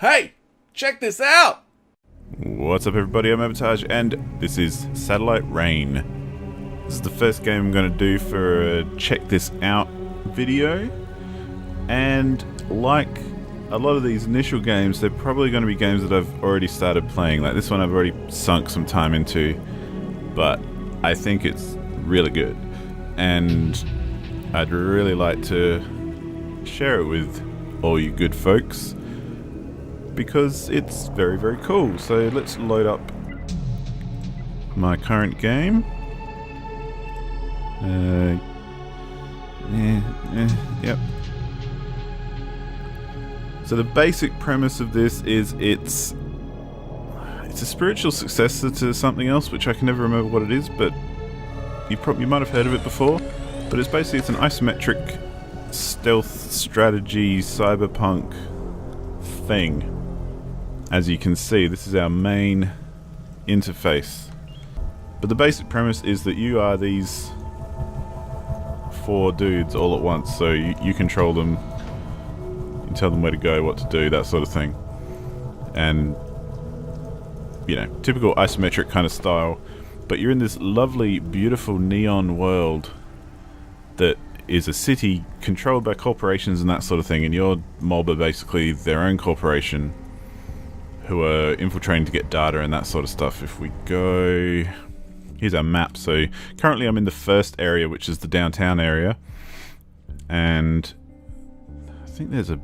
Hey, check this out! What's up everybody, I'm Abatage and this is Satellite Rain. This is the first game I'm going to do for a check this out video, and like a lot of these initial games, they're probably going to be games that I've already started playing. Like this one I've already sunk some time into, but I think it's really good and I'd really like to share it with all you good folks, because it's very, very cool. So let's load up my current game. Yep. So the basic premise of this is it's a spiritual successor to something else, which I can never remember what it is, but you might have heard of it before. But it's basically an isometric stealth strategy cyberpunk thing. As you can see, this is our main interface. But the basic premise is that you are these 4 dudes all at once, so you control them, you tell them where to go, what to do, that sort of thing. And, you know, typical isometric kind of style. But you're in this lovely, beautiful neon world that is a city controlled by corporations and that sort of thing, and your mob are basically their own corporation who are infiltrating to get data and that sort of stuff. If we go... Here's our map. So currently I'm in the first area, which is the downtown area, and I think there's a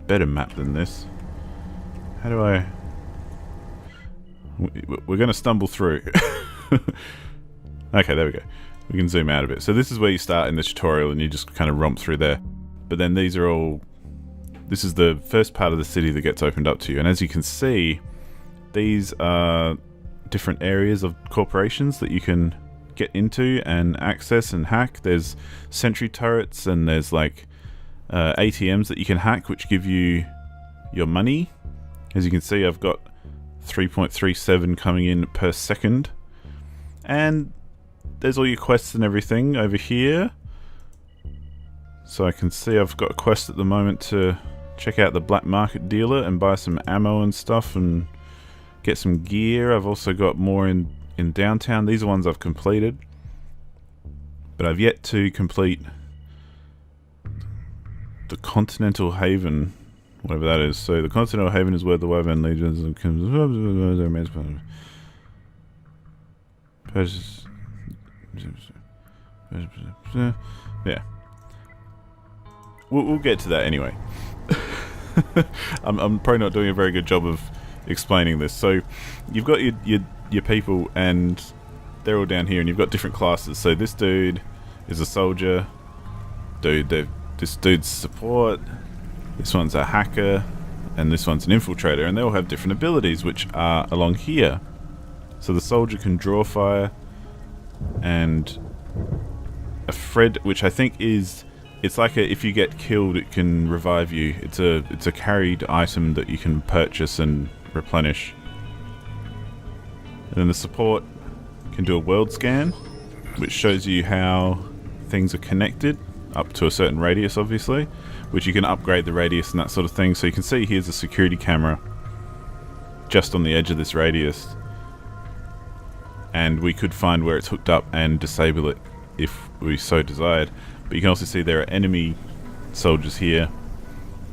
better map than this. How do I... We're going to stumble through. Okay, there we go. We can zoom out a bit. So this is where you start in the tutorial and you just kind of romp through there. But then these are all... This is the first part of the city that gets opened up to you. And as you can see, these are different areas of corporations that you can get into and access and hack. There's sentry turrets and there's like ATMs that you can hack, which give you your money. As you can see, I've got 3.37 coming in per second. And there's all your quests and everything over here. So I can see I've got a quest at the moment to check out the black market dealer and buy some ammo and stuff and get some gear. I've also got more in downtown. These are ones I've completed, but I've yet to complete the Continental Haven, whatever that is. So the Continental Haven is where the Wyvern Legions and yeah. We'll get to that anyway. I'm probably not doing a very good job of explaining this. So you've got your people, and they're all down here, and you've got different classes. So this dude is a soldier. This dude's support. This one's a hacker, and this one's an infiltrator, and they all have different abilities, which are along here. So the soldier can draw fire, and a Fred, which I think is... It's like if you get killed, it can revive you. It's a carried item that you can purchase and replenish. And then the support can do a world scan, which shows you how things are connected up to a certain radius, obviously, which you can upgrade the radius and that sort of thing. So you can see here's a security camera just on the edge of this radius, and we could find where it's hooked up and disable it if we so desired. But you can also see there are enemy soldiers here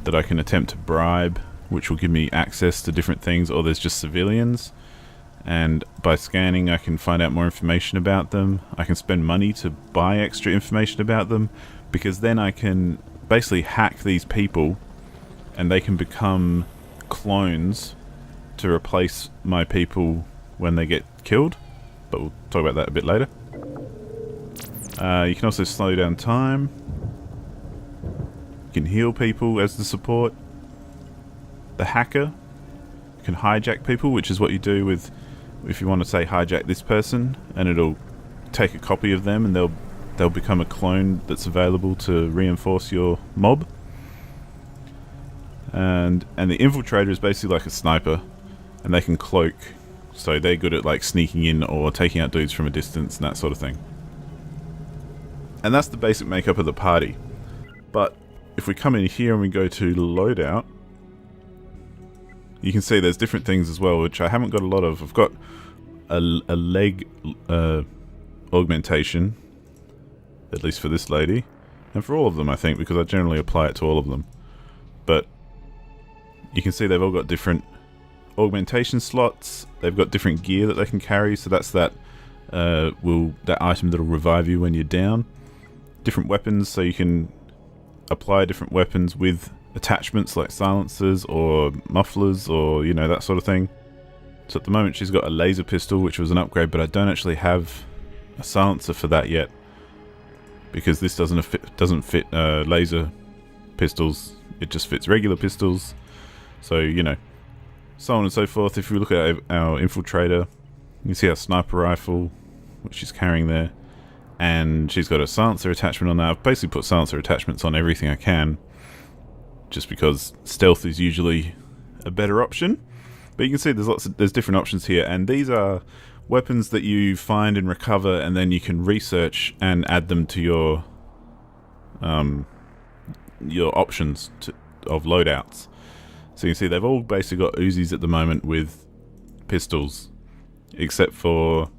that I can attempt to bribe, which will give me access to different things, or there's just civilians, and by scanning I can find out more information about them. I can spend money to buy extra information about them, because then I can basically hack these people and they can become clones to replace my people when they get killed, but we'll talk about that a bit later. You can also slow down time. You can heal people as the support. The hacker can hijack people, which is what you do with, if you want to say hijack this person, and it'll take a copy of them and they'll become a clone that's available to reinforce your mob. And the infiltrator is basically like a sniper, and they can cloak, so they're good at like sneaking in or taking out dudes from a distance and that sort of thing. And that's the basic makeup of the party. But if we come in here and we go to loadout, you can see there's different things as well, which I haven't got a lot of. I've got a leg augmentation, at least for this lady, and for all of them, I think, because I generally apply it to all of them. But you can see they've all got different augmentation slots. They've got different gear that they can carry, so that's that item that'll revive you when you're down. Different weapons, so you can apply different weapons with attachments like silencers or mufflers or, you know, that sort of thing. So at the moment she's got a laser pistol, which was an upgrade, but I don't actually have a silencer for that yet, because this doesn't fit laser pistols. It just fits regular pistols. So, you know, so on and so forth. If we look at our infiltrator, you can see our sniper rifle, which she's carrying there, and she's got a silencer attachment on that. I've basically put silencer attachments on everything I can, just because stealth is usually a better option. But you can see there's different options here, and these are weapons that you find and recover, and then you can research and add them to your options of loadouts. So you can see they've all basically got Uzis at the moment with pistols, except for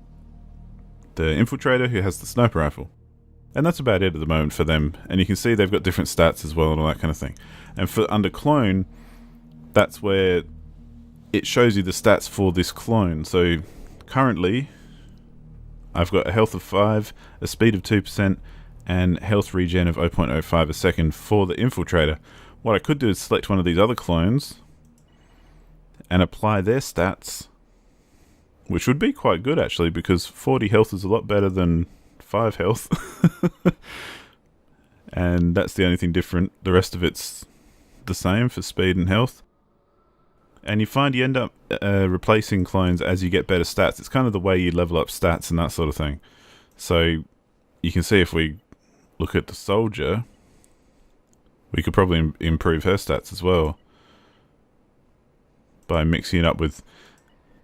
the infiltrator, who has the sniper rifle. And that's about it at the moment for them. And you can see they've got different stats as well and all that kind of thing. And for under clone, that's where it shows you the stats for this clone. So currently I've got a health of 5, a speed of 2%, and health regen of 0.05 a second for the infiltrator. What I could do is select one of these other clones and apply their stats, which would be quite good actually, because 40 health is a lot better than 5 health. And that's the only thing different. The rest of it's the same for speed and health. And you find you end up replacing clones as you get better stats. It's kind of the way you level up stats and that sort of thing. So you can see if we look at the soldier, we could probably improve her stats as well by mixing it up with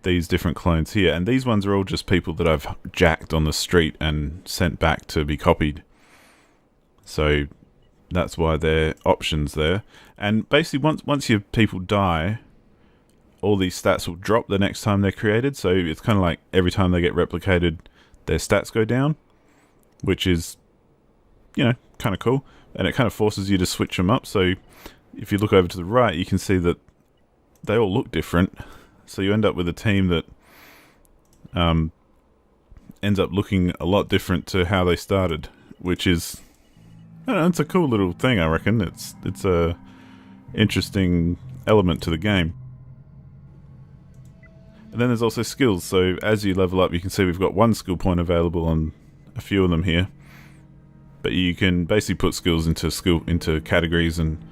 these different clones here. And these ones are all just people that I've jacked on the street and sent back to be copied. So that's why they're options there. And basically once your people die, all these stats will drop the next time they're created. So it's kind of like every time they get replicated, their stats go down, which is, you know, kind of cool. And it kind of forces you to switch them up. So if you look over to the right, you can see that they all look different. So you end up with a team that ends up looking a lot different to how they started, which is, I don't know, it's a cool little thing, I reckon. It's a interesting element to the game. And then there's also skills. So as you level up, you can see we've got 1 skill point available on a few of them here. But you can basically put skills into categories, and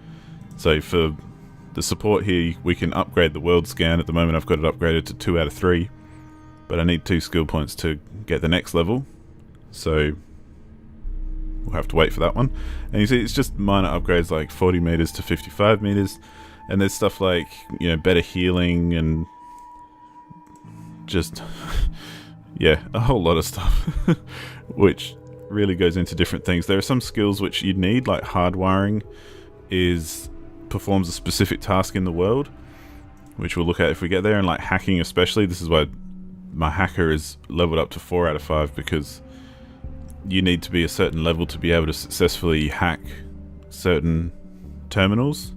so for the support here, we can upgrade the world scan. At the moment I've got it upgraded to 2 out of 3, but I need 2 skill points to get the next level, so we'll have to wait for that one. And you see it's just minor upgrades like 40 meters to 55 meters, and there's stuff like, you know, better healing and just yeah, a whole lot of stuff which really goes into different things. There are some skills which you'd need, like hardwiring performs a specific task in the world, which we'll look at if we get there, and like hacking especially. This is why my hacker is leveled up to 4 out of 5, because you need to be a certain level to be able to successfully hack certain terminals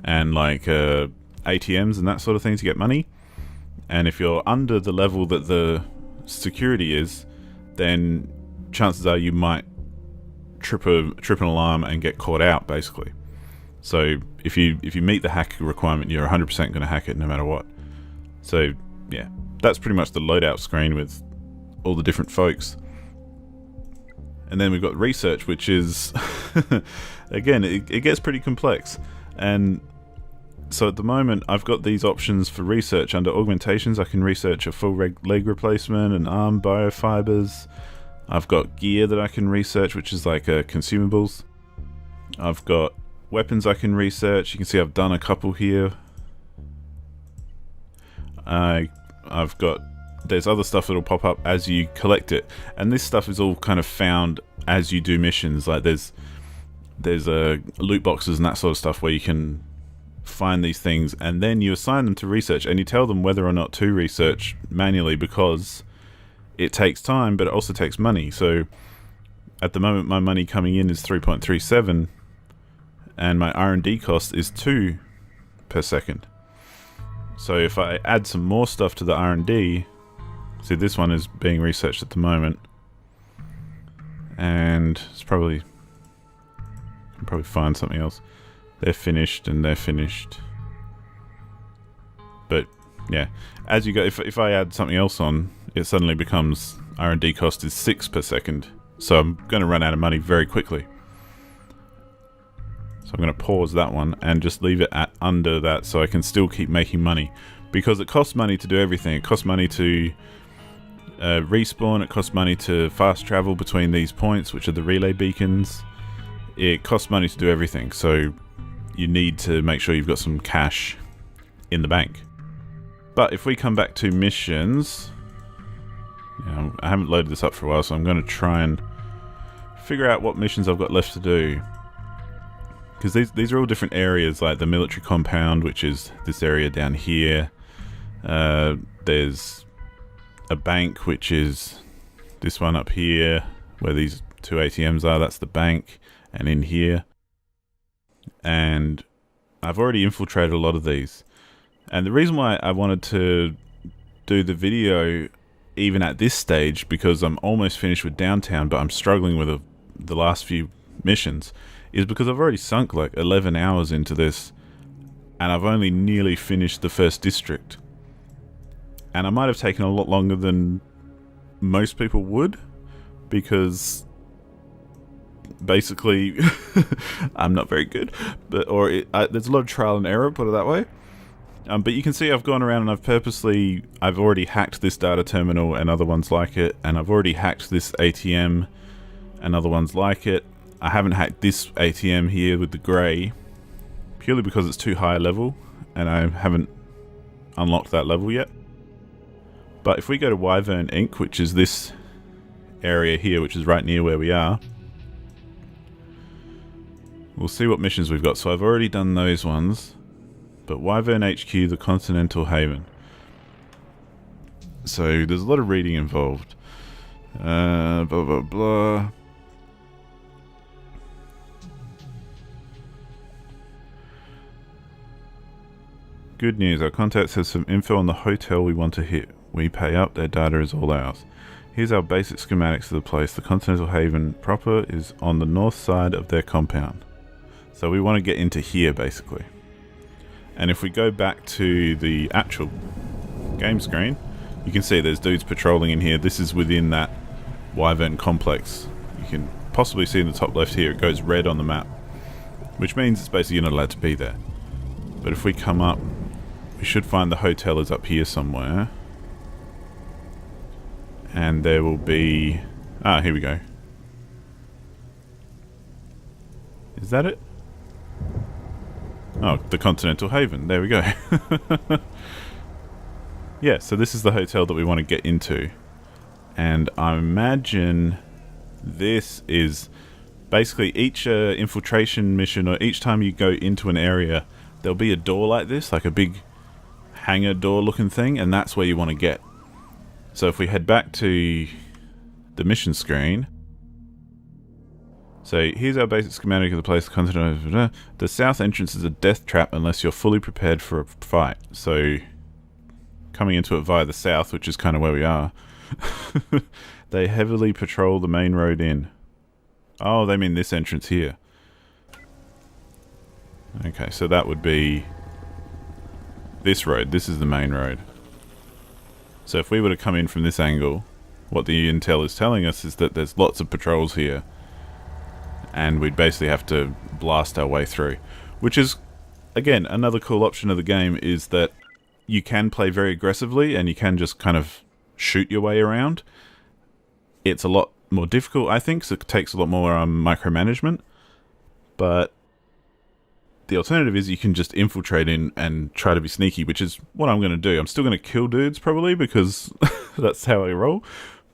and like ATMs and that sort of thing to get money. And if you're under the level that the security is, then chances are you might trip an alarm and get caught out, basically. So if you meet the hack requirement, you're 100% going to hack it no matter what. So yeah, that's pretty much the loadout screen with all the different folks. And then we've got research, which is again, it gets pretty complex. And so at the moment I've got these options for research. Under augmentations, I can research a full leg replacement and arm biofibers. I've got gear that I can research, which is like consumables. I've got weapons I can research. You can see I've done a couple here. I've got, there's other stuff that'll pop up as you collect it, and this stuff is all kind of found as you do missions. Like there's loot boxes and that sort of stuff where you can find these things, and then you assign them to research, and you tell them whether or not to research manually, because it takes time, but it also takes money. So at the moment, my money coming in is 3.37, and my R&D cost is 2 per second. So if I add some more stuff to the R&D, see, this one is being researched at the moment, and it's probably, I can probably find something else. They're finished and they're finished. But yeah, as you go, if I add something else on, it suddenly becomes R&D cost is 6 per second. So I'm going to run out of money very quickly. So I'm going to pause that one and just leave it at under that, so I can still keep making money. Because it costs money to do everything. It costs money to respawn. It costs money to fast travel between these points, which are the relay beacons. It costs money to do everything. So you need to make sure you've got some cash in the bank. But if we come back to missions, I haven't loaded this up for a while, so I'm going to try and figure out what missions I've got left to do. Because these are all different areas, like the military compound, which is this area down here. There's a bank, which is this one up here, where these 2 ATMs are. That's the bank, and in here. And I've already infiltrated a lot of these. And the reason why I wanted to do the video even at this stage, because I'm almost finished with downtown, but I'm struggling with the last few missions, is because I've already sunk like 11 hours into this, and I've only nearly finished the first district. And I might have taken a lot longer than most people would, because basically I'm not very good, but there's a lot of trial and error, put it that way. But you can see I've gone around and I've already hacked this data terminal and other ones like it, and I've already hacked this ATM and other ones like it. I haven't hacked this ATM here with the grey, purely because it's too high a level, and I haven't unlocked that level yet. But if we go to Wyvern Inc., which is this area here, which is right near where we are, we'll see what missions we've got. So I've already done those ones. But Wyvern HQ, the Continental Haven. So there's a lot of reading involved. Blah, blah, blah. Good news, our contacts have some info on the hotel we want to hit. We pay up, their data is all ours. Here's our basic schematics of the place. The Continental Haven proper is on the north side of their compound. So we want to get into here, basically. And if we go back to the actual game screen, you can see there's dudes patrolling in here. This is within that Wyvern complex. You can possibly see in the top left here, it goes red on the map, which means it's basically you're not allowed to be there. But if we come up, we should find the hotel is up here somewhere. And there will be... here we go. Is that it? Oh, the Continental Haven. There we go. Yeah, so this is the hotel that we want to get into. And I imagine this is basically each infiltration mission, or each time you go into an area, there'll be a door like this, like a big hangar door looking thing, and that's where you want to get. So if we head back to the mission screen... So here's our basic schematic of the place. The south entrance is a death trap unless you're fully prepared for a fight. So coming into it via the south, which is kind of where we are, they heavily patrol the main road in. Oh, they mean this entrance here. Okay, so that would be this road. This is the main road. So if we were to come in from this angle, what the intel is telling us is that there's lots of patrols here. And we'd basically have to blast our way through. Which is, again, another cool option of the game, is that you can play very aggressively and you can just kind of shoot your way around. It's a lot more difficult, I think, so it takes a lot more micromanagement. But the alternative is you can just infiltrate in and try to be sneaky, which is what I'm going to do. I'm still going to kill dudes, probably, because that's how I roll.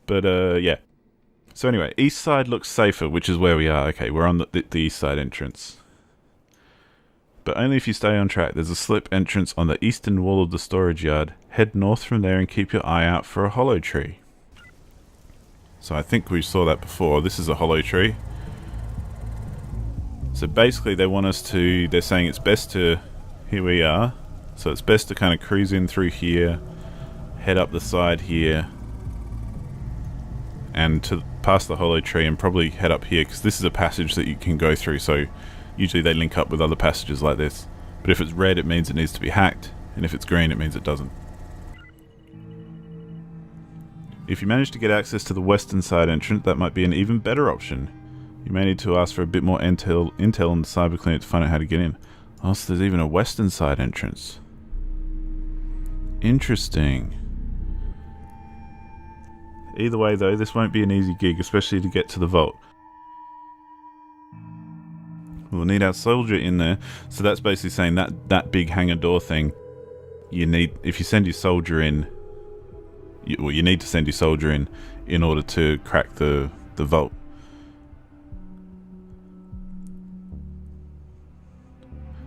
But, yeah. So anyway, east side looks safer, which is where we are. Okay, we're on the east side entrance. but only if you stay on track. There's a slip entrance on the eastern wall of the storage yard. Head north from there and keep your eye out for a hollow tree. So I think we saw that before. This is a hollow tree. So basically they want us to, they're saying it's best to, here we are, so it's best to kind of cruise in through here, head up the side here, and to past the hollow tree and probably head up here, because this is a passage that you can go through, so usually they link up with other passages like this. But if it's red, it means it needs to be hacked, and if it's green, it means it doesn't. If you manage to get access to the western side entrance, that might be an even better option. You may need to ask for a bit more intel on the cyber clinic to find out how to get in. Oh, so there's even a western side entrance. Interesting. Either way though, this won't be an easy gig, especially to get to the vault. We'll need our soldier in there, so that's basically saying that big hangar door thing, you need, if you send your soldier in, you need to send your soldier in order to crack the vault.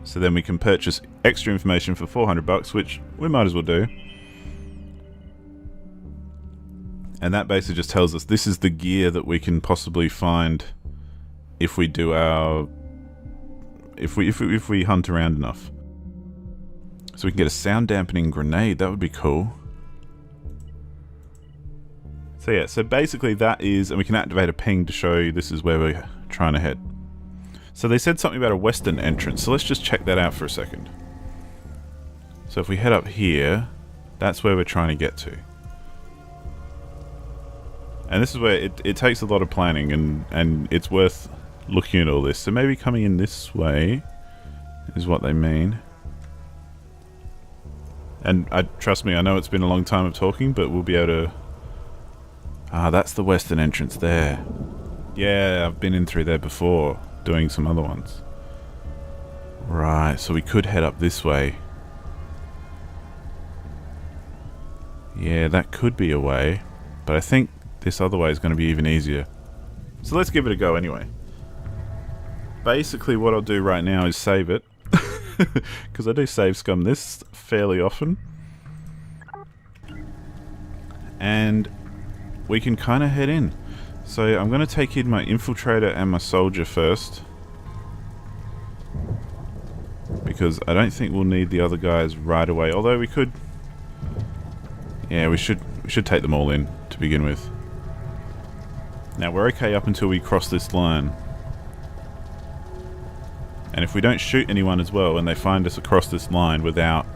So then we can purchase extra information for $400, which we might as well do. And that basically just tells us this is the gear that we can possibly find if we do our, if we hunt around enough. So we can get a sound dampening grenade. That would be cool. So yeah, so basically that is, and we can activate a ping to show you this is where we're trying to head. So they said something about a western entrance, so let's just check that out for a second. So if we head up here, that's where we're trying to get to. And this is where it takes a lot of planning, and it's worth looking at all this. So maybe coming in this way is what they mean. And trust me, I know it's been a long time of talking, but we'll be able to... Ah, that's the western entrance there. Yeah, I've been in through there before, doing some other ones. Right, so we could head up this way. Yeah, that could be a way, but I think this other way is going to be even easier. So let's give it a go anyway. Basically what I'll do right now is save it, because I do save scum this fairly often. And we can kind of head in. So I'm going to take in my infiltrator and my soldier first, because I don't think we'll need the other guys right away, although we could... Yeah, we should take them all in to begin with. Now we're okay up until we cross this line. And if we don't shoot anyone as well and they find us across this line without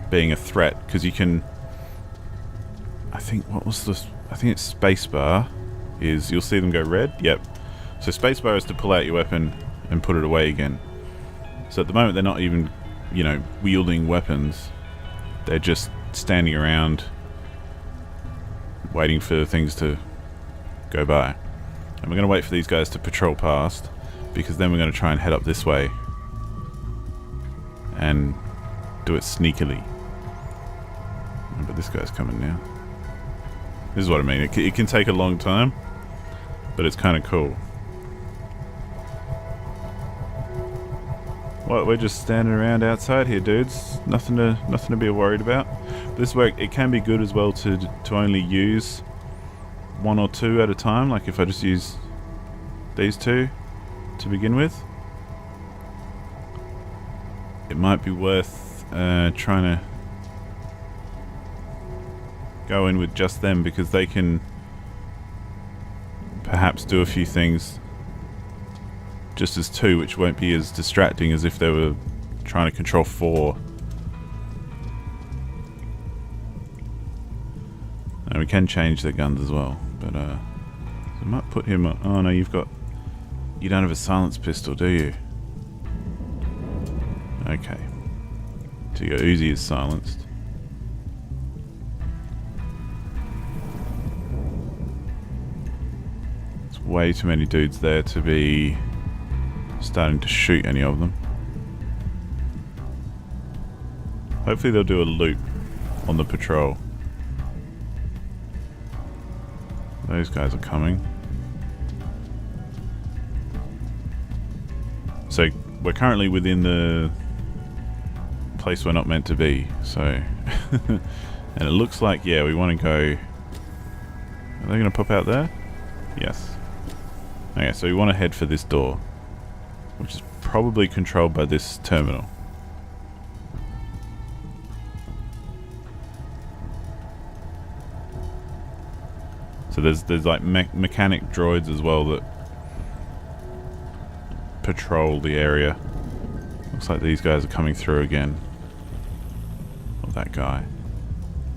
being a threat, because you can... I think, what was this? I think it's spacebar. Is you'll see them go red. Yep. So spacebar is to pull out your weapon and put it away again. So at the moment they're not even, you know, wielding weapons. They're just standing around waiting for things to go by. And we're going to wait for these guys to patrol past, because then we're going to try and head up this way and do it sneakily. But this guy's coming now. This is what I mean. It can take a long time, but it's kind of cool. Well, we're just standing around outside here, dudes. Nothing to be worried about. But this way, it can be good as well to only use one or two at a time. Like if I just use these two to begin with, it might be worth trying to go in with just them, because they can perhaps do a few things just as two, which won't be as distracting as if they were trying to control four. And we can change their guns as well, but I might put him on. Oh no, you don't have a silenced pistol, do you? Okay, so your Uzi is silenced. It's way too many dudes there to be starting to shoot any of them. Hopefully they'll do a loop on the patrol. Those guys are coming. So we're currently within the place we're not meant to be. So, and it looks like, yeah, we want to go. Are they going to pop out there? Yes. Okay, so we want to head for this door, which is probably controlled by this terminal. So there's like mechanic droids as well that patrol the area. Looks like these guys are coming through again. Or that guy.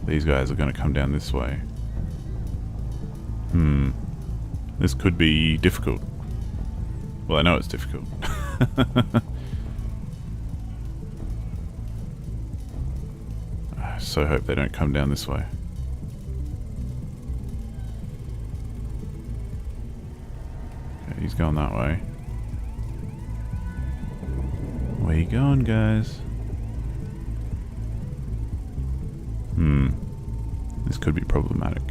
These guys are going to come down this way. This could be difficult. Well, I know it's difficult. I so hope they don't come down this way. Okay, he's going that way. Where you going, guys? This could be problematic.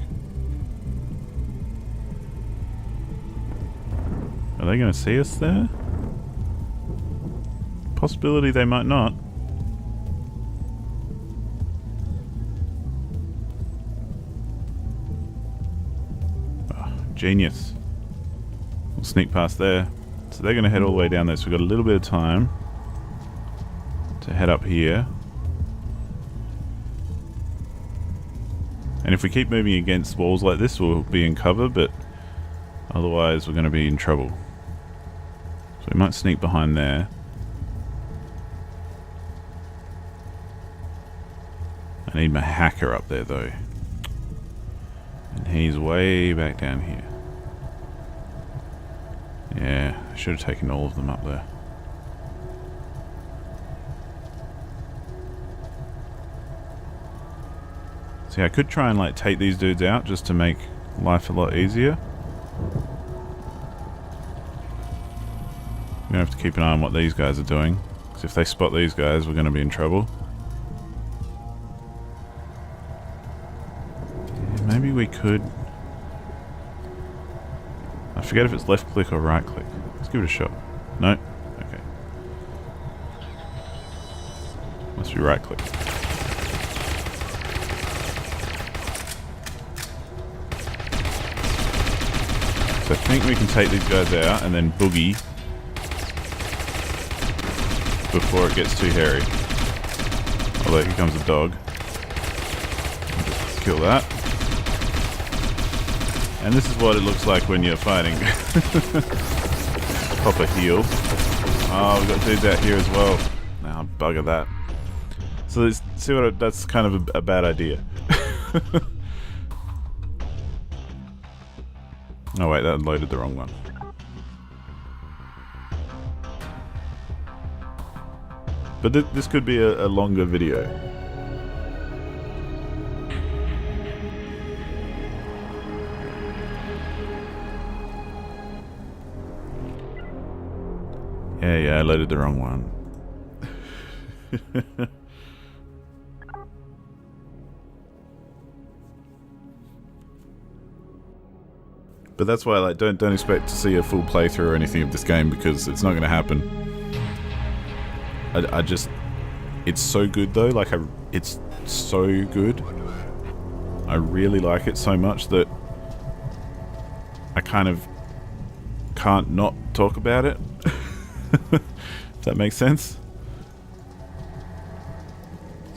Are they going to see us there? Possibility they might not. Oh, genius. We'll sneak past there. So they're going to head all the way down there, so we've got a little bit of time to head up here. And if we keep moving against walls like this, we'll be in cover, but otherwise we're going to be in trouble. So we might sneak behind there. I need my hacker up there though. And he's way back down here. Yeah, I should have taken all of them up there. See, I could try and like take these dudes out just to make life a lot easier. We're gonna have to keep an eye on what these guys are doing, because if they spot these guys, we're gonna be in trouble. Yeah, maybe we could. I forget if it's left click or right click. Let's give it a shot. No? Okay. Must be right click. So I think we can take these guys out and then boogie before it gets too hairy. Although here comes a dog. Just kill that. And this is what it looks like when you're fighting. Pop a heal. Oh, we've got dudes out here as well. Now, bugger that. So see what? That's kind of a bad idea. Oh wait, that loaded the wrong one. But this could be a longer video. Yeah, I loaded the wrong one. But that's why, like, don't expect to see a full playthrough or anything of this game, because it's not going to happen. I just, it's so good though. Like, it's so good. I really like it so much that I kind of can't not talk about it. If that makes sense.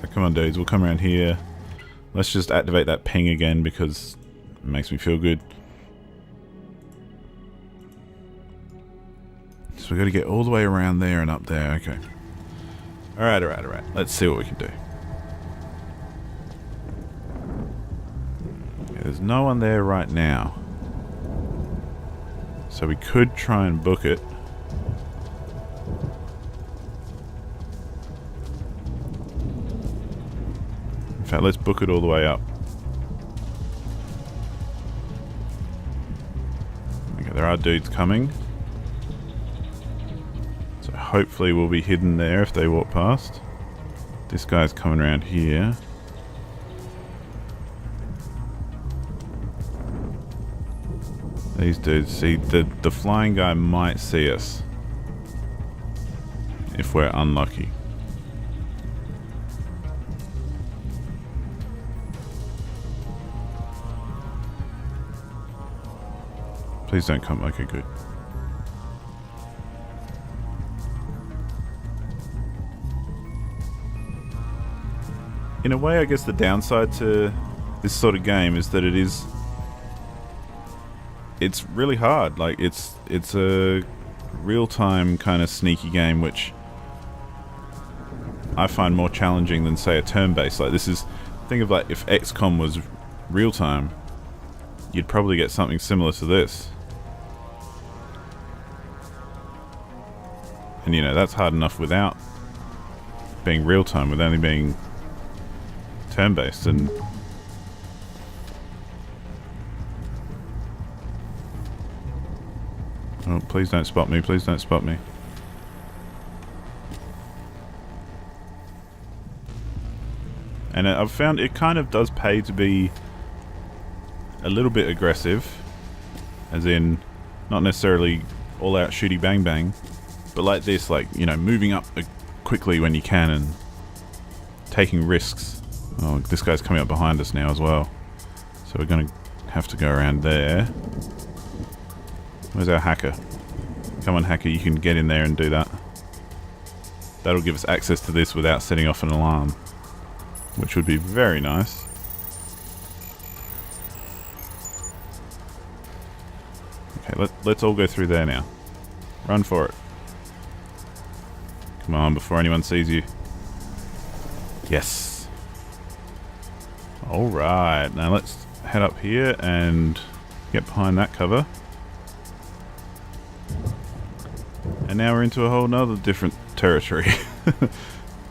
So come on, dudes, we'll come around here. Let's just activate that ping again because it makes me feel good. So we've got to get all the way around there and up there. Okay. Alright. Let's see what we can do. Okay, there's no one there right now. So we could try and book it. In fact, let's book it all the way up. Okay, there are dudes coming. So hopefully we'll be hidden there if they walk past. This guy's coming around here. These dudes, see, the flying guy might see us if we're unlucky. Please don't come. Okay, good. In a way, I guess the downside to this sort of game is that it's really hard. Like, it's a real-time kind of sneaky game, which I find more challenging than, say, a turn-based. Like, this is... Think of, like, if XCOM was real-time, you'd probably get something similar to this. And, you know, that's hard enough without being real-time, with only being turn-based. And oh, please don't spot me, please don't spot me. And I've found it kind of does pay to be a little bit aggressive, as in not necessarily all out shooty bang bang, but like this, like, you know, moving up quickly when you can and taking risks. Oh, this guy's coming up behind us now as well, so we're gonna have to go around there. Where's our hacker? Come on, hacker, you can get in there and do that. That'll give us access to this without setting off an alarm, which would be very nice. Okay, let's all go through there now. Run for it. Come on, before anyone sees you. Yes. Alright, now let's head up here and get behind that cover. And now we're into a whole nother different territory.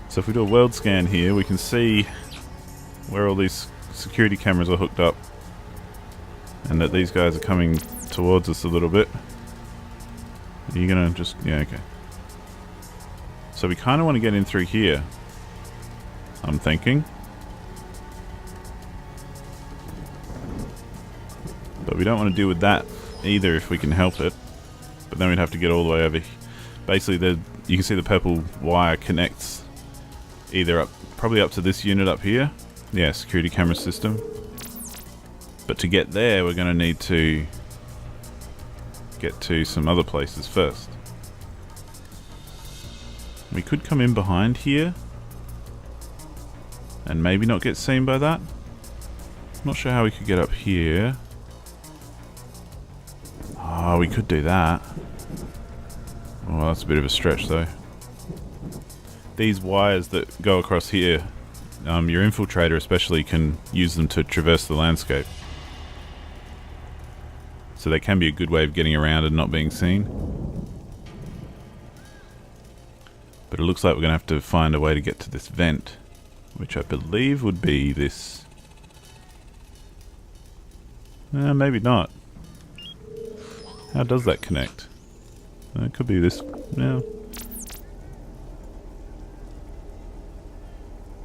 So if we do a world scan here, we can see where all these security cameras are hooked up, and that these guys are coming towards us a little bit. Are you gonna just... yeah, okay. So we kind of want to get in through here, I'm thinking. But we don't want to deal with that either if we can help it. But then we'd have to get all the way over here. Basically, you can see the purple wire connects either up, probably up to this unit up here. Yeah, security camera system. But to get there, we're going to need to get to some other places first. We could come in behind here and maybe not get seen by that. Not sure how we could get up here. Oh, we could do that. Oh, that's a bit of a stretch though. These wires that go across here, your infiltrator especially can use them to traverse the landscape. So they can be a good way of getting around and not being seen. But it looks like we're going to have to find a way to get to this vent, which I believe would be this. Maybe not. How does that connect? It could be this. No.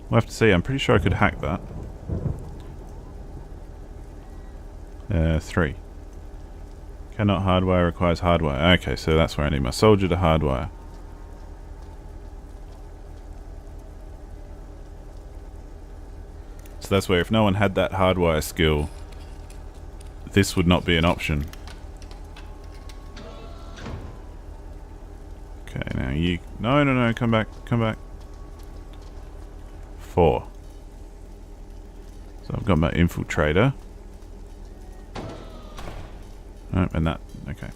We'll have to see. I'm pretty sure I could hack that. 3. Cannot hardwire, requires hardwire. Okay, so that's where I need my soldier to hardwire. So that's where if no one had that hardwire skill, this would not be an option. Okay, now you... No, come back, come back. 4. So I've got my infiltrator. Oh, and that... okay.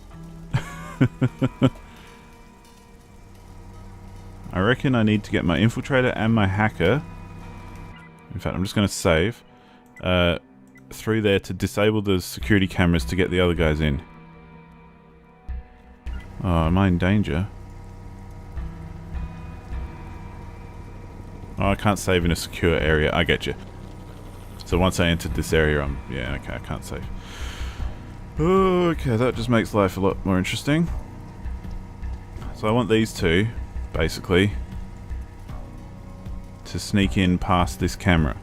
I reckon I need to get my infiltrator and my hacker. In fact, I'm just going to save through there to disable the security cameras to get the other guys in. Oh, am I in danger? Oh, I can't save in a secure area. I get you. So once I entered this area, I'm... yeah, okay, I can't save. Okay, that just makes life a lot more interesting. So I want these two, basically, to sneak in past this camera.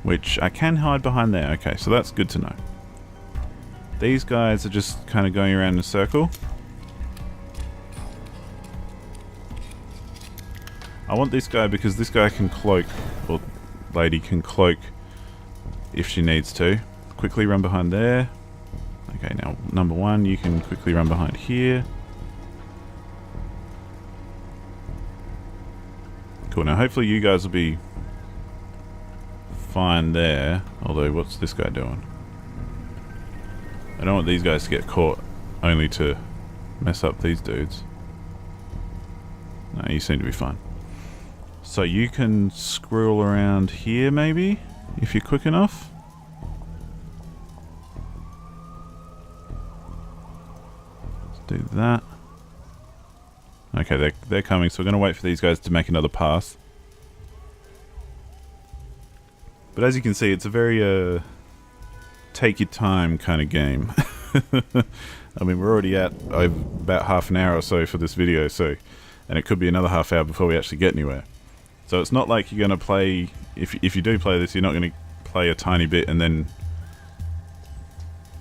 Which I can hide behind there. Okay, so that's good to know. These guys are just kind of going around in a circle. I want this guy because this guy can cloak, or lady can cloak if she needs to. Quickly run behind there. Okay, now number one, you can quickly run behind here. Cool, now hopefully you guys will be fine there. Although, what's this guy doing? I don't want these guys to get caught, only to mess up these dudes. No, you seem to be fine. So you can squirrel around here maybe, if you're quick enough. Let's do that. Okay, they're coming, so we're going to wait for these guys to make another pass. But as you can see, it's a very take your time kind of game. I mean, we're already at about half an hour or so for this video, so, and it could be another half hour before we actually get anywhere. So it's not like you're going to play, if you do play this, you're not going to play a tiny bit and then,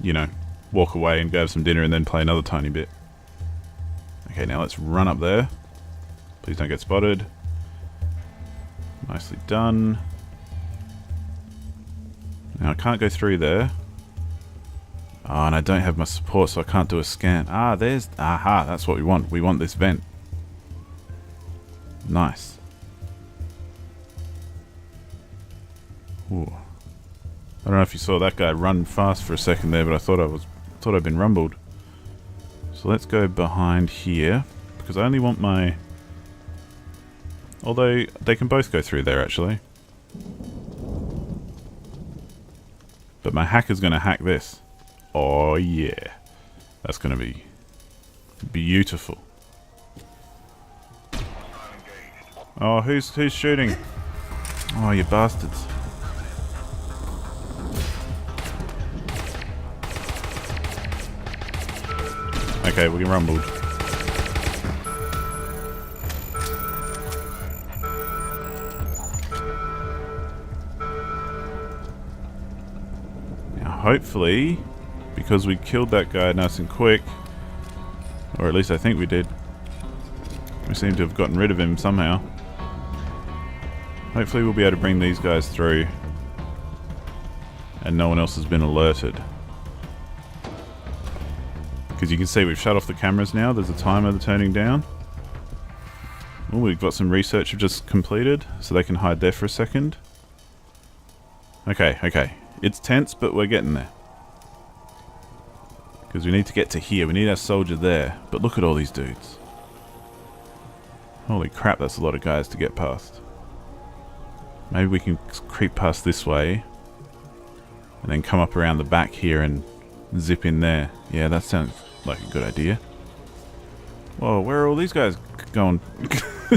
you know, walk away and go have some dinner and then play another tiny bit. Okay, now let's run up there. Please don't get spotted. Nicely done. Now I can't go through there. Oh, and I don't have my support, so I can't do a scan. Ah, aha, that's what we want. We want this vent. Nice. Ooh. I don't know if you saw that guy run fast for a second there, but I thought I'd been rumbled. So let's go behind here, because I only want my... Although, they can both go through there, actually. But my hacker's going to hack this. Oh, yeah. That's going to be beautiful. Oh, who's shooting? Oh, you bastards. Okay, we can rumbled. Now, hopefully, because we killed that guy nice and quick, or at least I think we did. We seem to have gotten rid of him somehow. Hopefully we'll be able to bring these guys through and no one else has been alerted. Because you can see we've shut off the cameras now. There's a timer that's turning down. Oh, we've got some research we've just completed, so they can hide there for a second. Okay. It's tense, but we're getting there. Because we need to get to here. We need our soldier there. But look at all these dudes. Holy crap, that's a lot of guys to get past. Maybe we can creep past this way. And then come up around the back here and zip in there. Yeah, that sounds like a good idea. Whoa, where are all these guys going? I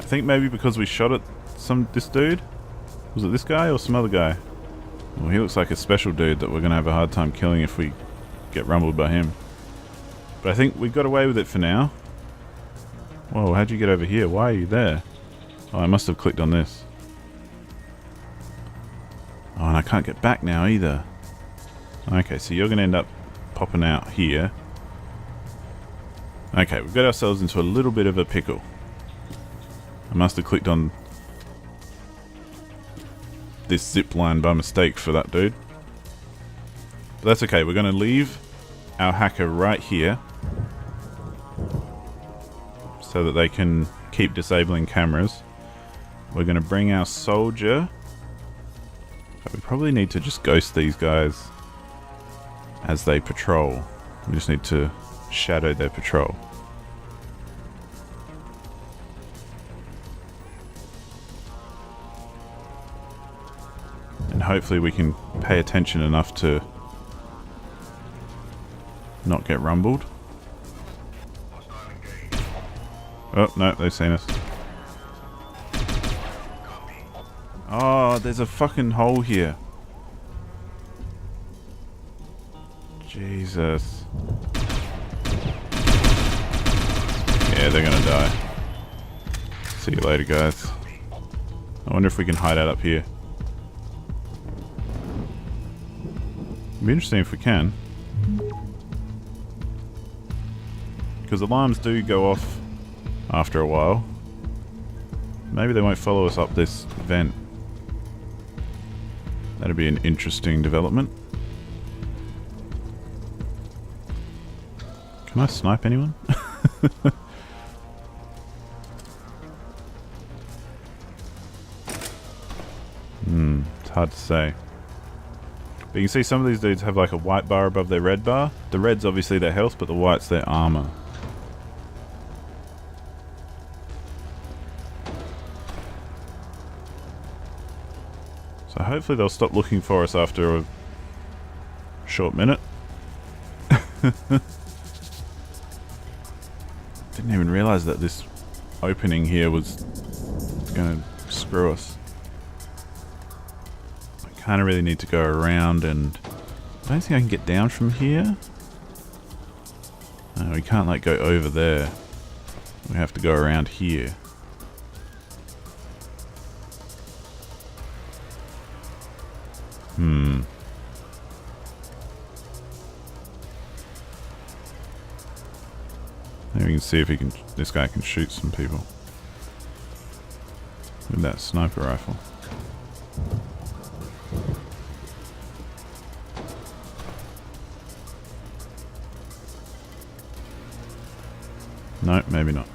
think maybe because we shot at this dude. Was it this guy or some other guy? Well, he looks like a special dude that we're going to have a hard time killing if we get rumbled by him. But I think we got away with it for now. Whoa, how'd you get over here? Why are you there? Oh, I must have clicked on this. Oh, and I can't get back now either. Okay, so you're going to end up popping out here. Okay, we've got ourselves into a little bit of a pickle. I must have clicked on this zip line by mistake for that dude. But that's okay, we're going to leave our hacker right here so that they can keep disabling cameras. We're going to bring our soldier. We probably need to just ghost these guys as they patrol. We just need to shadow their patrol. And hopefully we can pay attention enough to not get rumbled. Oh, no, they've seen us. Oh, there's a fucking hole here. Jesus. Yeah, they're gonna die. See you later, guys. I wonder if we can hide out up here. It'd be interesting if we can. Because alarms do go off after a while. Maybe they won't follow us up this vent. That'd be an interesting development. Can I snipe anyone? It's hard to say. But you can see some of these dudes have like a white bar above their red bar. The red's obviously their health, but the white's their armor. So hopefully they'll stop looking for us after a short minute. Didn't even realize that this opening here was going to screw us. I kind of really need to go around, and I don't think I can get down from here. No, we can't like go over there. We have to go around here. Maybe we can see if he can. This guy can shoot some people with that sniper rifle. No, maybe not.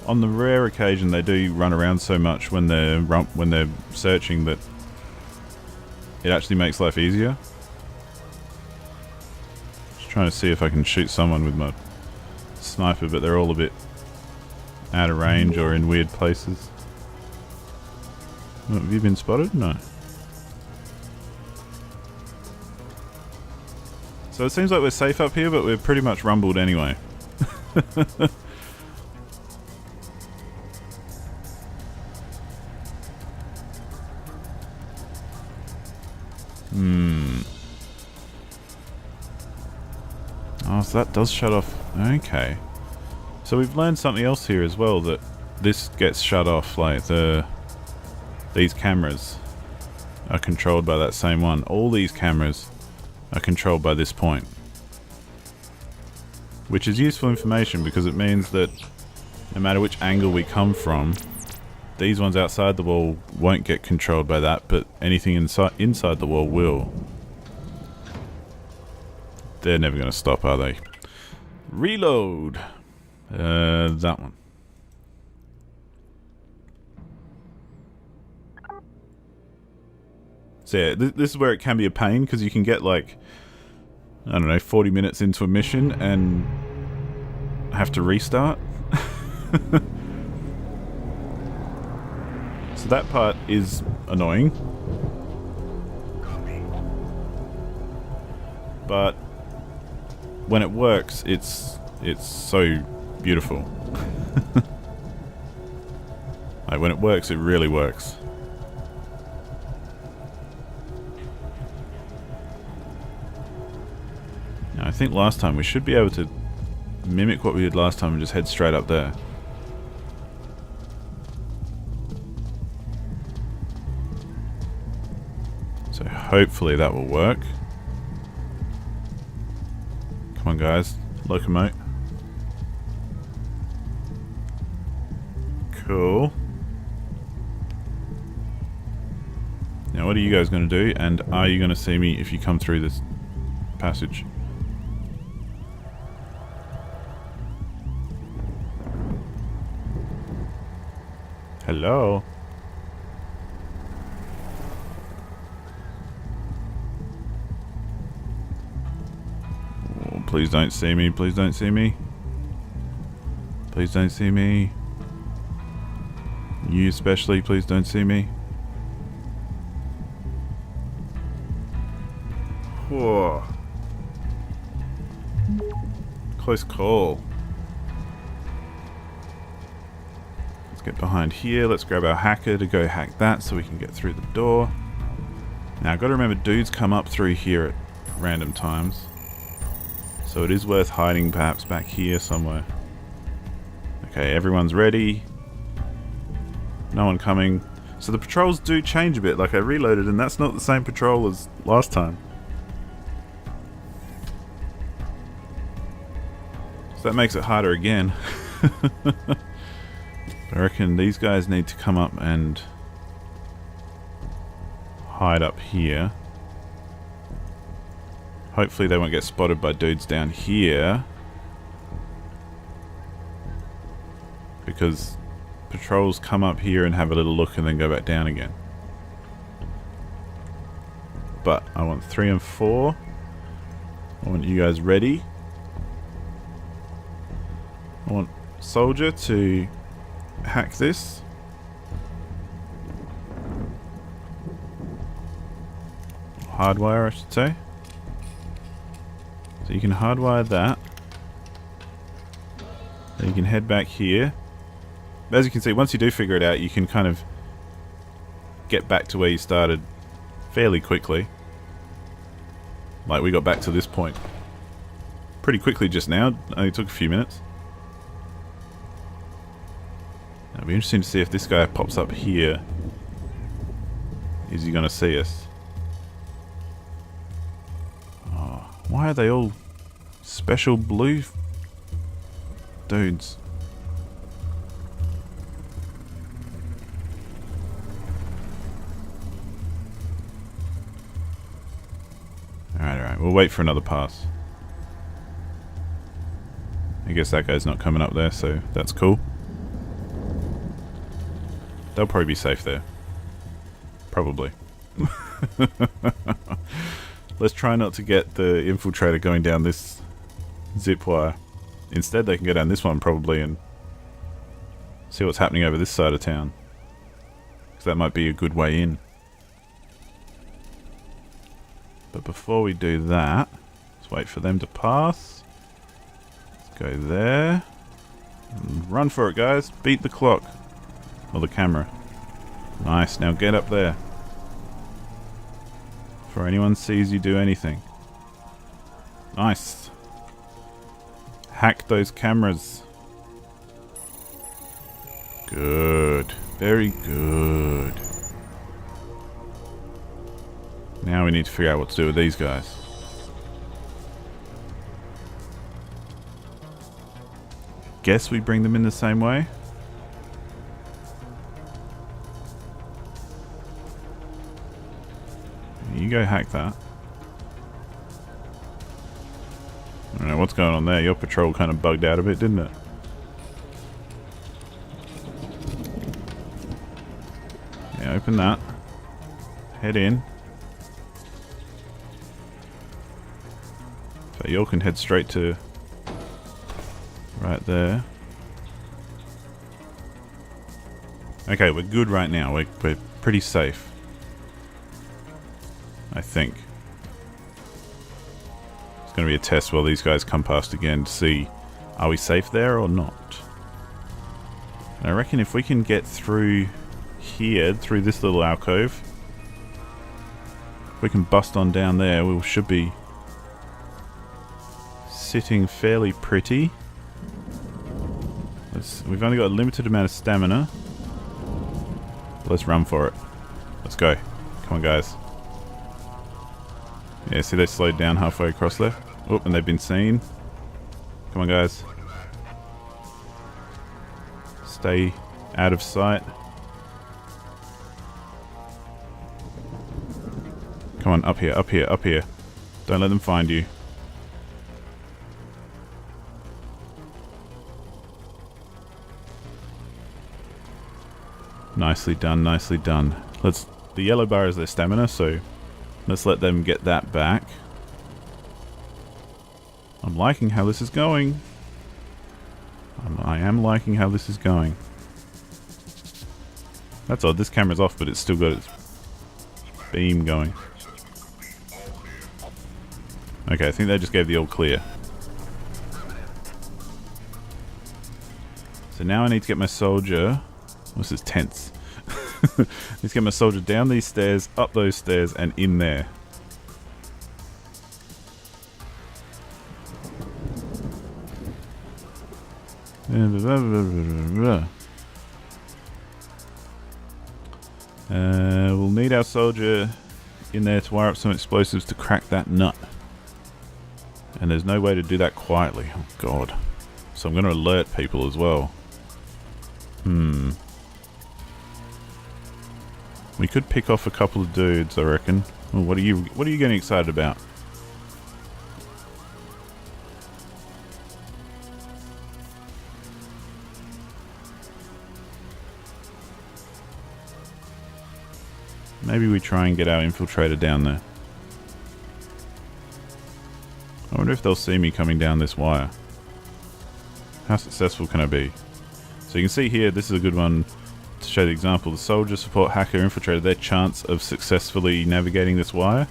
On the rare occasion they do run around so much when they're searching that it actually makes life easier. Just trying to see if I can shoot someone with my sniper, but they're all a bit out of range or in weird places. Have you been spotted? No. So it seems like we're safe up here, but we're pretty much rumbled anyway. Oh, so that does shut off. Okay. So we've learned something else here as well, that this gets shut off, like these cameras are controlled by that same one. All these cameras are controlled by this point. Which is useful information because it means that no matter which angle we come from, these ones outside the wall won't get controlled by that, but anything inside the wall will. They're never going to stop, are they? Reload! That one. So yeah, this is where it can be a pain, because you can get like, I don't know, 40 minutes into a mission and have to restart. So that part is annoying. But when it works, it's so beautiful. Like when it works, it really works. Now, I think last time we should be able to mimic what we did last time and just head straight up there. So hopefully that will work. Come on guys, locomote. Cool. Now what are you guys going to do, and are you going to see me if you come through this passage? Hello? Oh, please don't see me, please don't see me. Please don't see me. You especially, please don't see me. Whoa. Close call. Let's get behind here. Let's grab our hacker to go hack that so we can get through the door. Now I've got to remember, dudes come up through here at random times. So it is worth hiding perhaps back here somewhere. Okay, everyone's ready. No one coming. So the patrols do change a bit. Like I reloaded and that's not the same patrol as last time. So that makes it harder again. I reckon these guys need to come up and hide up here. Hopefully they won't get spotted by dudes down here. Because patrols come up here and have a little look and then go back down again. But I want 3 and 4. I want you guys ready. I want Soldier to hack this. Hardwire, I should say. So you can hardwire that. Then you can head back here. As you can see, once you do figure it out, you can kind of get back to where you started fairly quickly. Like, we got back to this point pretty quickly just now. Only took a few minutes. It'll be interesting to see if this guy pops up here. Is he going to see us? Oh, why are they all special blue dudes? Alright, we'll wait for another pass. I guess that guy's not coming up there, so that's cool. They'll probably be safe there. Probably. Let's try not to get the infiltrator going down this zip wire. Instead, they can go down this one probably and see what's happening over this side of town. Because that might be a good way in. But before we do that, let's wait for them to pass. Let's go there. And run for it, guys. Beat the clock. Or the camera. Nice. Now get up there. Before anyone sees you do anything. Nice. Hack those cameras. Good. Very good. Now we need to figure out what to do with these guys. Guess we bring them in the same way. You go hack that. I don't know what's going on there. Your patrol kind of bugged out a bit, didn't it? Yeah, open that. Head in. So you all can head straight to right there. Okay, we're good right now. We're pretty safe. I think. It's going to be a test while these guys come past again to see are we safe there or not. And I reckon if we can get through here, through this little alcove, if we can bust on down there, we should be sitting fairly pretty. We've only got a limited amount of stamina. Let's run for it. Let's go. Come on, guys. Yeah, see they slowed down halfway across there. Oh, and they've been seen. Come on, guys. Stay out of sight. Come on, up here, up here, up here. Don't let them find you. Nicely done, nicely done. The yellow bar is their stamina, so let's let them get that back. I'm liking how this is going. I am liking how this is going. That's odd, this camera's off, but it's still got its beam going. Okay, I think they just gave the all clear. So now I need to get my soldier... This is tense. Let's get my soldier down these stairs, up those stairs, and in there. We'll need our soldier in there to wire up some explosives to crack that nut. And there's no way to do that quietly. Oh god. So I'm going to alert people as well. We could pick off a couple of dudes, I reckon. Well, what are you getting excited about? Maybe we try and get our infiltrator down there. I wonder if they'll see me coming down this wire. How successful can I be? So you can see here, this is a good one to show the example. The soldier, support, hacker, infiltrator, their chance of successfully navigating this wire.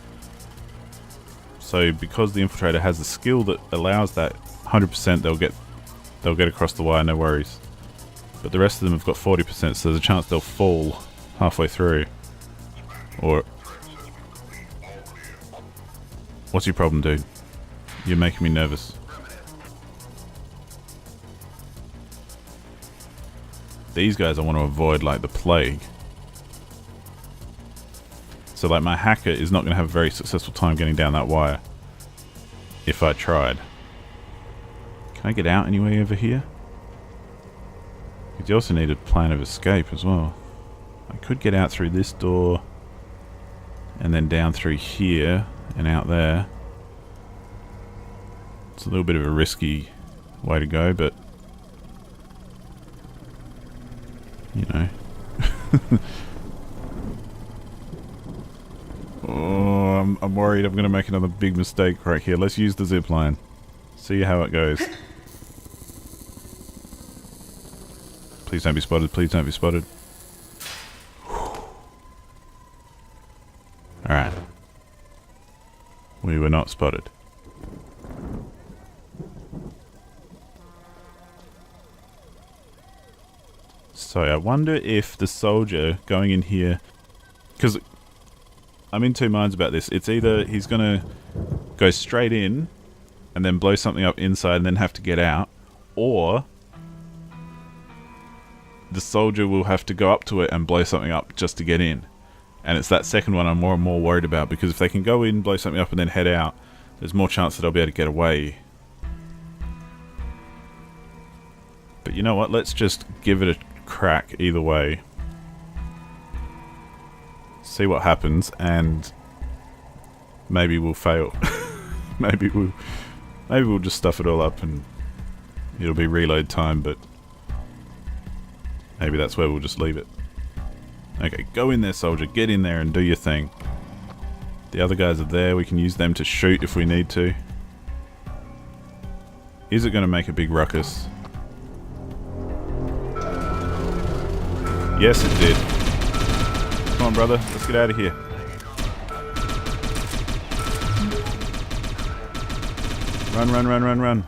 So because the infiltrator has the skill that allows that, 100% they'll get across the wire, no worries. But the rest of them have got 40%, so there's a chance they'll fall halfway through. Or... What's your problem, dude? You're making me nervous. These guys I want to avoid like the plague. So like my hacker is not going to have a very successful time getting down that wire. If I tried. Can I get out anyway over here? Because you also need a plan of escape as well. I could get out through this door. And then down through here and out there. It's a little bit of a risky way to go, but you know. Oh, I'm worried I'm going to make another big mistake right here. Let's use the zip line. See how it goes. Please don't be spotted. Please don't be spotted. Alright. We were not spotted. So I wonder if the soldier going in here... Because I'm in two minds about this. It's either he's going to go straight in and then blow something up inside and then have to get out, or the soldier will have to go up to it and blow something up just to get in. And it's that second one I'm more and more worried about, because if they can go in, blow something up and then head out, there's more chance that they'll be able to get away. But you know what? Let's just give it a crack either way. See what happens, and maybe we'll fail. maybe we'll just stuff it all up and it'll be reload time, but maybe that's where we'll just leave it. Okay, go in there, soldier. Get in there and do your thing. The other guys are there. We can use them to shoot if we need to. Is it going to make a big ruckus? Yes, it did. Come on, brother. Let's get out of here. Run, run, run, run, run.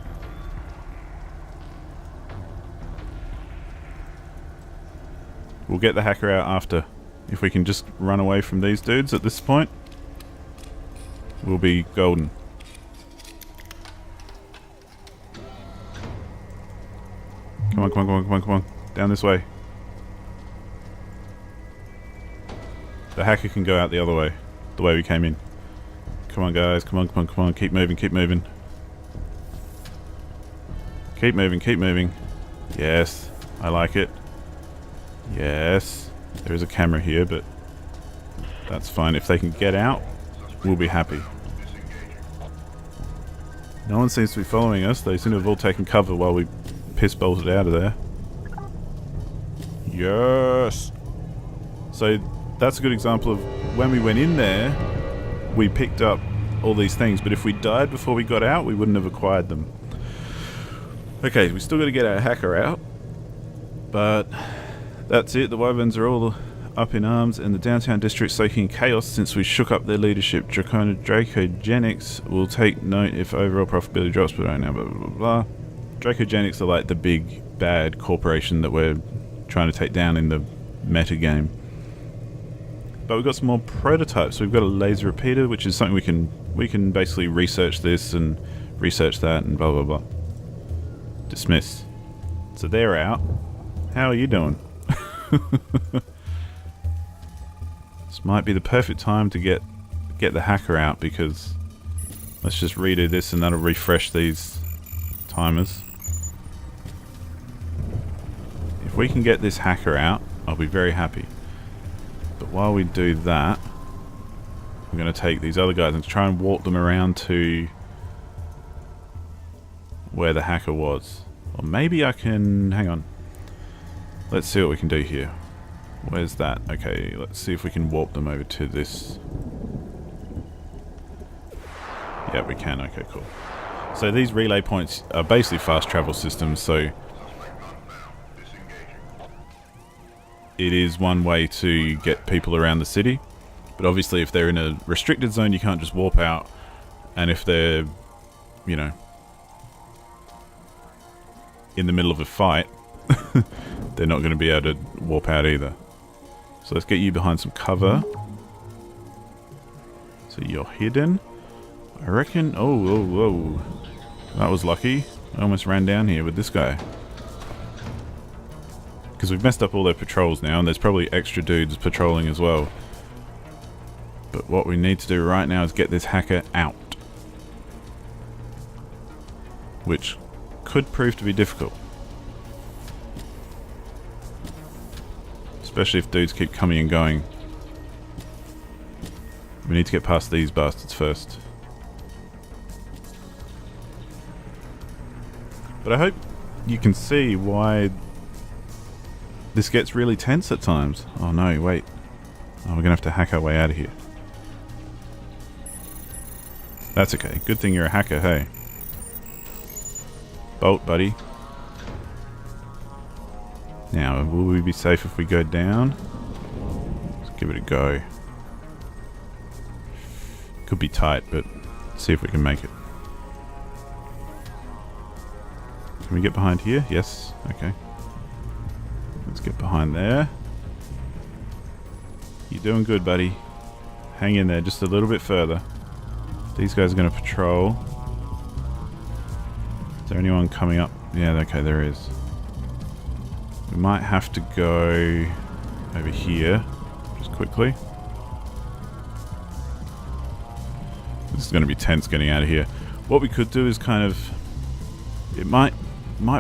We'll get the hacker out after. If we can just run away from these dudes at this point, we'll be golden. Come on, come on, come on, come on, come on. Down this way. The hacker can go out the other way. The way we came in. Come on, guys. Come on, come on, come on. Keep moving, keep moving. Keep moving, keep moving. Yes, I like it. Yes. There is a camera here, but that's fine. If they can get out, we'll be happy. No one seems to be following us. They seem to have all taken cover while we piss bolted out of there. Yes! So that's a good example of when we went in there, we picked up all these things, but if we died before we got out, we wouldn't have acquired them. Okay, we still got to get our hacker out, but that's it. The Wyverns are all up in arms, and the downtown district soaking in chaos since we shook up their leadership. Dracogenics will take note if overall profitability drops, but I don't know, blah, blah, blah. Dracogenics are like the big, bad corporation that we're trying to take down in the meta game. But we've got some more prototypes. We've got a laser repeater, which is something we can basically research this and research that and blah, blah, blah. Dismiss. So they're out. How are you doing? This might be the perfect time to get the hacker out, because let's just redo this and that'll refresh these timers. If we can get this hacker out, I'll be very happy. But while we do that, I'm going to take these other guys and try and walk them around to where the hacker was. Or maybe I can... hang on. Let's see what we can do here. Where's that? Okay, let's see if we can warp them over to this. Yeah, we can. Okay, cool. So these relay points are basically fast travel systems, so it is one way to get people around the city. But obviously if they're in a restricted zone, you can't just warp out. And if they're, you know, in the middle of a fight, they're not going to be able to warp out either. So let's get you behind some cover. So you're hidden. I reckon... Oh, whoa, whoa. That was lucky. I almost ran down here with this guy. Because we've messed up all their patrols now, and there's probably extra dudes patrolling as well. But what we need to do right now is get this hacker out. Which could prove to be difficult. Especially if dudes keep coming and going. We need to get past these bastards first. But I hope you can see why this gets really tense at times. Oh no, wait. Oh, we're gonna have to hack our way out of here. That's okay. Good thing you're a hacker, hey. Bolt, buddy. Now, will we be safe if we go down? Let's give it a go. Could be tight, but see if we can make it. Can we get behind here? Yes. Okay. Let's get behind there. You're doing good, buddy. Hang in there just a little bit further. These guys are going to patrol. Is there anyone coming up? Yeah, okay, there is. We might have to go over here just quickly. This is going to be tense getting out of here. What we could do is kind of... It might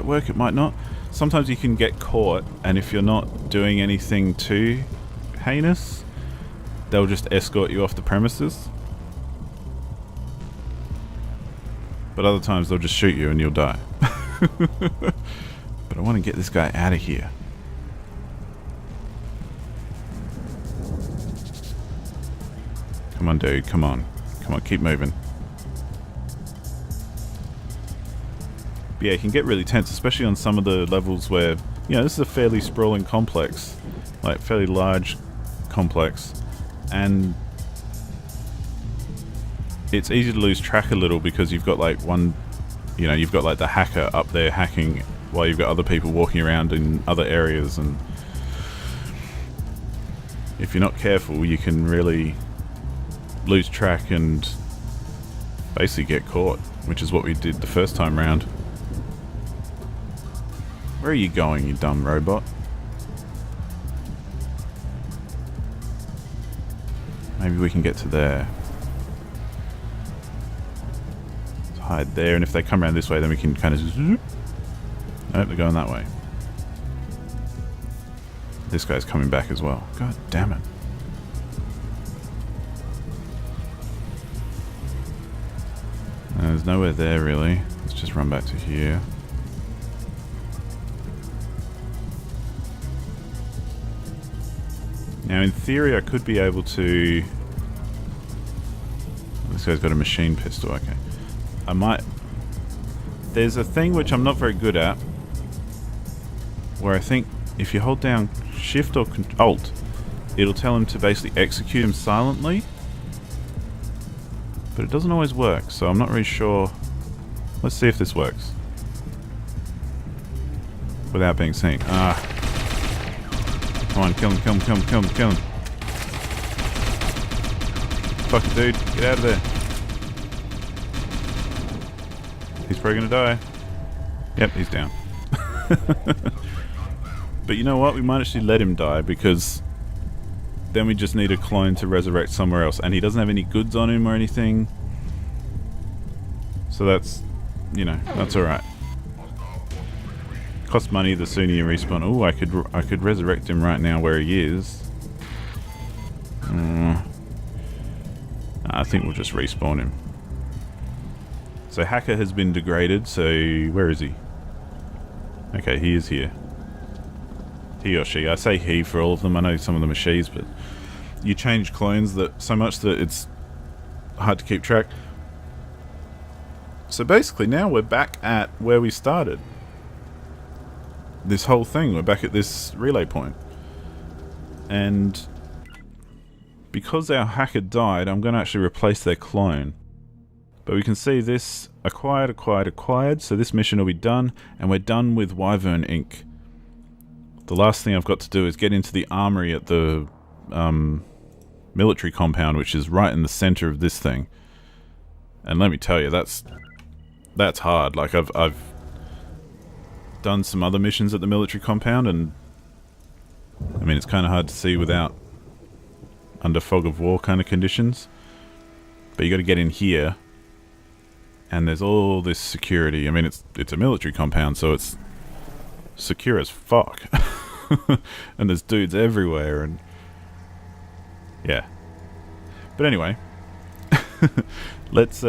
work, it might not. Sometimes you can get caught, and if you're not doing anything too heinous, they'll just escort you off the premises. But other times they'll just shoot you and you'll die. But I want to get this guy out of here. Come on, dude. Come on. Come on, keep moving. But yeah, it can get really tense, especially on some of the levels where, you know, this is a fairly sprawling complex. Like, fairly large complex. And it's easy to lose track a little because you've got like one, you know, you've got like the hacker up there hacking while you've got other people walking around in other areas, and if you're not careful you can really lose track and basically get caught, which is what we did the first time round. Where are you going, you dumb robot? Maybe we can get to there. Hide there, and if they come around this way then we can kind of zoop. Nope, they're going that way. This guy's coming back as well. God damn it. There's nowhere there really. Let's just run back to here. Now in theory I could be able to... This guy's got a machine pistol, okay. I might... There's a thing which I'm not very good at, where I think if you hold down Shift or Alt, it'll tell him to basically execute him silently. But it doesn't always work, so I'm not really sure. Let's see if this works. Without being seen. Ah. Come on, kill him, kill him, kill him, kill him, kill him. Fuck it, dude. Get out of there. He's probably gonna die. Yep, he's down. But you know what? We might actually let him die, because then we just need a clone to resurrect somewhere else. And he doesn't have any goods on him or anything. So that's, you know, that's alright. Costs money the sooner you respawn. Oh, I could resurrect him right now where he is. I think we'll just respawn him. So Hacker has been degraded, so where is he? Okay, he is here. he or she. I say he for all of them. I know some of them are she's, but you change clones that so much that it's hard to keep track. So basically now we're back at where we started. This whole thing, we're back at this relay point. And because our hacker died, I'm going to actually replace their clone. But we can see this acquired. So this mission will be done, and we're done with Wyvern Inc. The last thing I've got to do is get into the armory at the military compound, which is right in the center of this thing. And let me tell you, that's hard. Like I've done some other missions at the military compound, and I mean, it's kind of hard to see without under fog of war kind of conditions. But you got to get in here, and there's all this security. I mean, it's a military compound, so it's secure as fuck. And there's dudes everywhere, and yeah. But anyway, let's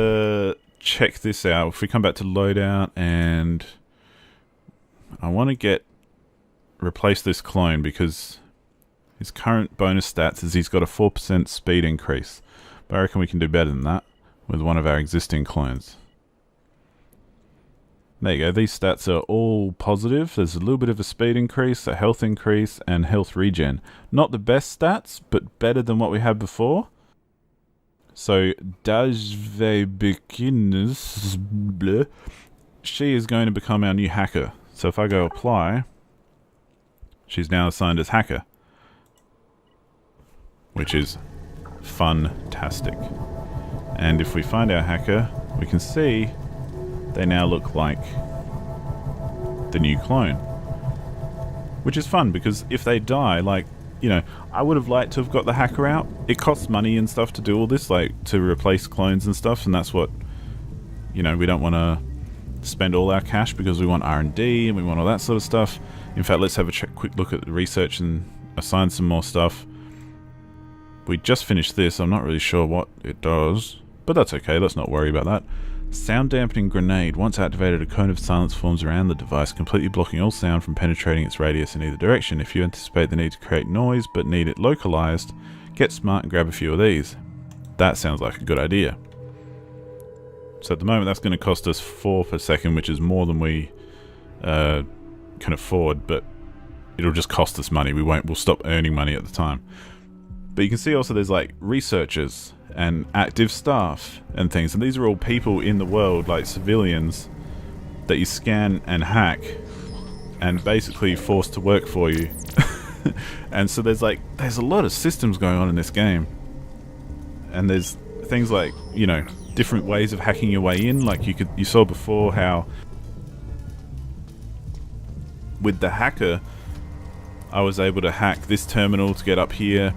check this out. If we come back to loadout, and I want to replace this clone because his current bonus stats is he's got a 4% speed increase. But I reckon we can do better than that with one of our existing clones. There you go, these stats are all positive. There's a little bit of a speed increase, a health increase, and health regen. Not the best stats, but better than what we had before. So, Dajve she is going to become our new hacker. So if I go apply, she's now assigned as hacker, which is fantastic. And if we find our hacker, we can see they now look like the new clone, which is fun because if they die, like, you know, I would have liked to have got the hacker out. It costs money and stuff to do all this, like to replace clones and stuff, and that's what, you know, we don't want to spend all our cash because we want R&D and we want all that sort of stuff. In fact, let's have a quick look at the research and assign some more stuff. We just finished this. I'm not really sure what it does, but that's okay. Let's not worry about that. Sound dampening grenade. Once activated, a cone of silence forms around the device, completely blocking all sound from penetrating its radius in either direction. If you anticipate the need to create noise but need it localized, get smart and grab a few of these. That sounds like a good idea. So at the moment that's going to cost us 4 per second, which is more than we can afford, but it'll just cost us money. We'll stop earning money at the time. But you can see also there's like researchers and active staff and things, and these are all people in the world, like civilians, that you scan and hack and basically force to work for you. And so there's a lot of systems going on in this game, and there's things like, you know, different ways of hacking your way in. Like you saw before how with the hacker I was able to hack this terminal to get up here,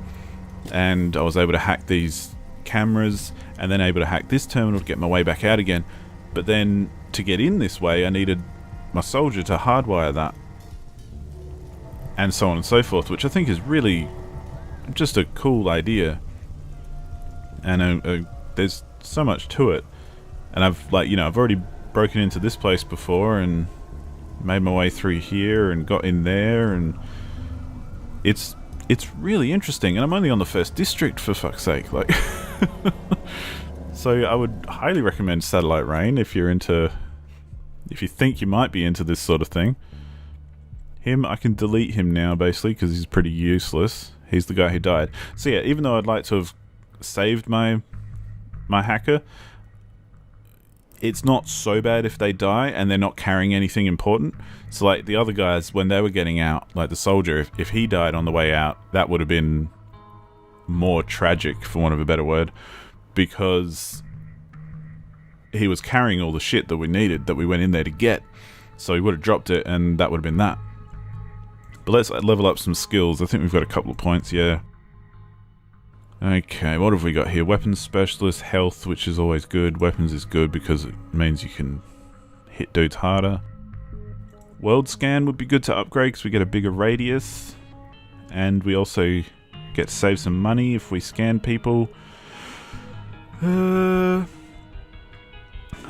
and I was able to hack these cameras, and then able to hack this terminal to get my way back out again. But then to get in this way I needed my soldier to hardwire that, and so on and so forth, which I think is really just a cool idea. And there's so much to it, and I've already broken into this place before and made my way through here and got in there, and it's really interesting. And I'm only on the first district, for fuck's sake. Like, so I would highly recommend Satellite Rain if you think you might be into this sort of thing. I can delete him now basically because he's pretty useless. He's the guy who died. So yeah, even though I'd like to have saved my hacker, it's not so bad if they die and they're not carrying anything important. So like the other guys, when they were getting out, like the soldier, if he died on the way out, that would have been more tragic, for want of a better word, because he was carrying all the shit that we needed, that we went in there to get. So he would have dropped it, and that would have been that. But let's level up some skills. I think we've got a couple of points, yeah. Okay, what have we got here? Weapons specialist, health, which is always good. Weapons is good because it means you can hit dudes harder. World scan would be good to upgrade because we get a bigger radius, and we also get to save some money if we scan people. I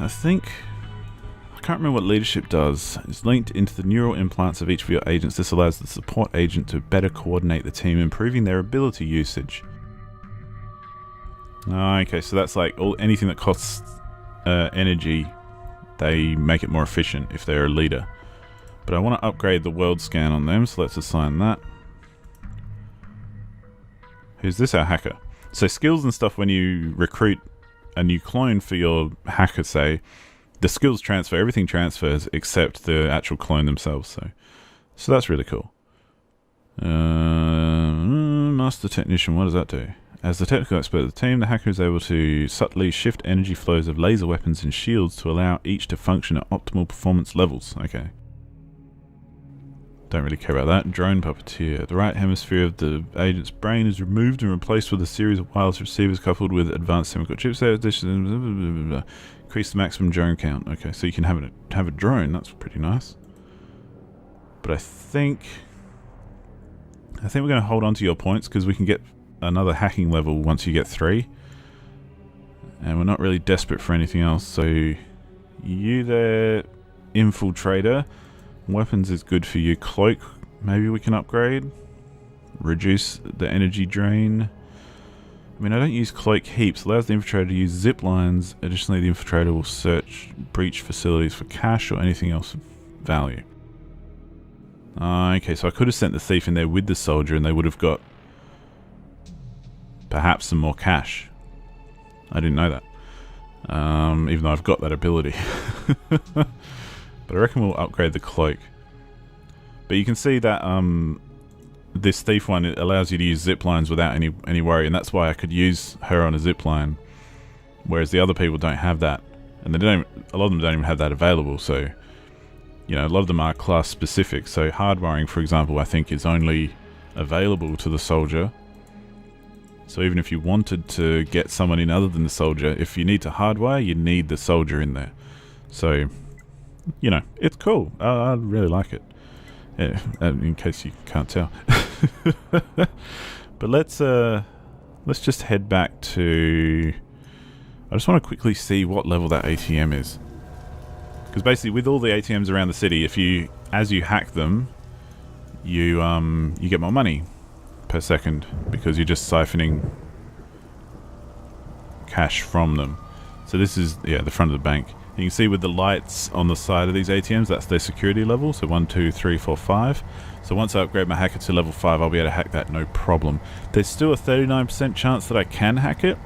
think can't remember what leadership does. It's linked into the neural implants of each of your agents. This allows the support agent to better coordinate the team, improving their ability usage. Okay, so that's like anything that costs energy, they make it more efficient if they're a leader. But I want to upgrade the world scan on them, so let's assign that. Who's this? Our hacker. So skills and stuff, when you recruit a new clone for your hacker, say, the skills transfer, everything transfers except the actual clone themselves. So that's really cool. Master Technician, what does that do? As the technical expert of the team, the hacker is able to subtly shift energy flows of laser weapons and shields to allow each to function at optimal performance levels. Okay. Don't really care about that. Drone puppeteer. The right hemisphere of the agent's brain is removed and replaced with a series of wireless receivers coupled with advanced chemical chips. Increase the maximum drone count. Okay, so you can have a drone. That's pretty nice. But I think we're going to hold on to your points because we can get another hacking level once you get 3. And we're not really desperate for anything else. So you there, infiltrator. Weapons is good for you. Cloak, maybe we can upgrade. Reduce the energy drain. I mean, I don't use cloak heaps. Allows the infiltrator to use zip lines. Additionally, the infiltrator will search breach facilities for cash or anything else of value. Okay, so I could have sent the thief in there with the soldier and they would have got perhaps some more cash. I didn't know that. Even though I've got that ability. But I reckon we'll upgrade the cloak. But you can see that this thief one, it allows you to use zip lines without any worry, and that's why I could use her on a zip line, whereas the other people don't have that, and a lot of them don't even have that available. So, you know, a lot of them are class specific. So hardwiring, for example, I think is only available to the soldier. So even if you wanted to get someone in other than the soldier, if you need to hardwire, you need the soldier in there. So, you know, it's cool. I really like it. Yeah, in case you can't tell. But let's just head back to... I just want to quickly see what level that ATM is. Because basically with all the ATMs around the city, as you hack them, you get more money per second because you're just siphoning cash from them. So this is, yeah, the front of the bank. You can see with the lights on the side of these ATMs, that's their security level. So 1, 2, 3, 4, 5. So once I upgrade my hacker to level 5, I'll be able to hack that no problem. There's still a 39% chance that I can hack it.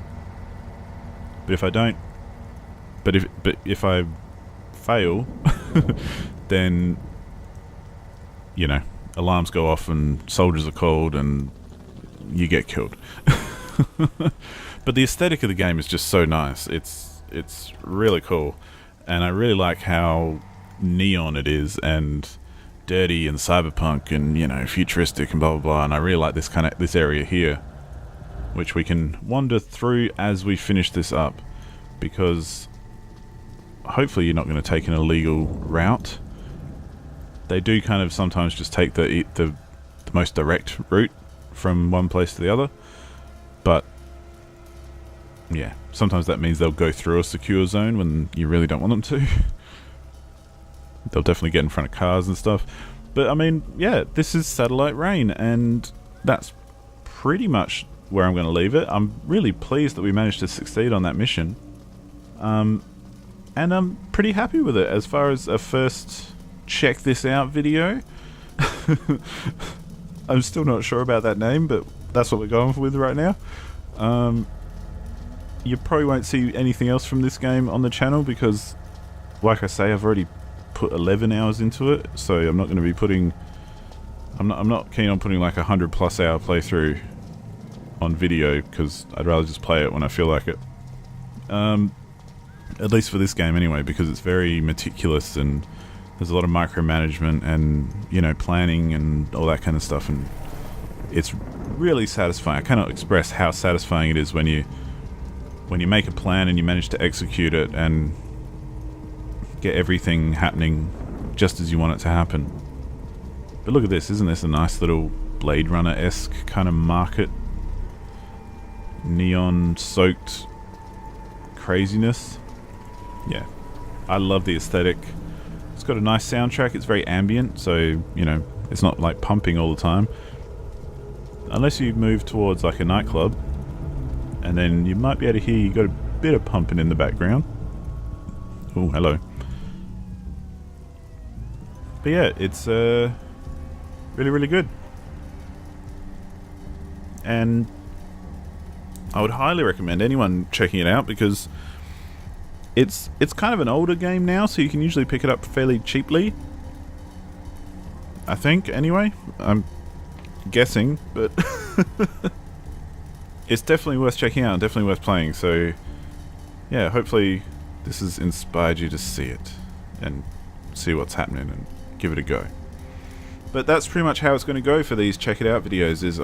But if I don't... But if I fail, then, you know, alarms go off and soldiers are called and you get killed. But the aesthetic of the game is just so nice. It's really cool. And I really like how neon it is and dirty and cyberpunk and, you know, futuristic and blah blah blah. And I really like this area here, which we can wander through as we finish this up, because hopefully you're not going to take an illegal route. They do kind of sometimes just take the most direct route from one place to the other, but yeah, sometimes that means they'll go through a secure zone when you really don't want them to. They'll definitely get in front of cars and stuff. But I mean, yeah, this is Satellite Rain, and that's pretty much where I'm going to leave it. I'm really pleased that we managed to succeed on that mission. And I'm pretty happy with it as far as a first check this out video. I'm still not sure about that name, but that's what we're going with right now. You probably won't see anything else from this game on the channel because, like I say, I've already put 11 hours into it, so I'm not going to be putting... I'm not keen on putting like a 100+ hour playthrough on video because I'd rather just play it when I feel like it. At least for this game anyway, because it's very meticulous and there's a lot of micromanagement and, you know, planning and all that kind of stuff, and it's really satisfying. I cannot express how satisfying it is when you make a plan and you manage to execute it and get everything happening just as you want it to happen. But look at this, isn't this a nice little Blade Runner-esque kind of market? Neon-soaked craziness. Yeah, I love the aesthetic. It's got a nice soundtrack. It's very ambient, so, you know, it's not like pumping all the time. Unless you move towards like a nightclub, and then you might be able to hear you got a bit of pumping in the background. Oh, hello. But yeah, it's really, really good. And I would highly recommend anyone checking it out, because it's kind of an older game now, so you can usually pick it up fairly cheaply. I think, anyway. I'm guessing, but it's definitely worth checking out, definitely worth playing. So yeah, hopefully this has inspired you to see it and see what's happening and give it a go. But that's pretty much how it's going to go for these check it out videos. Is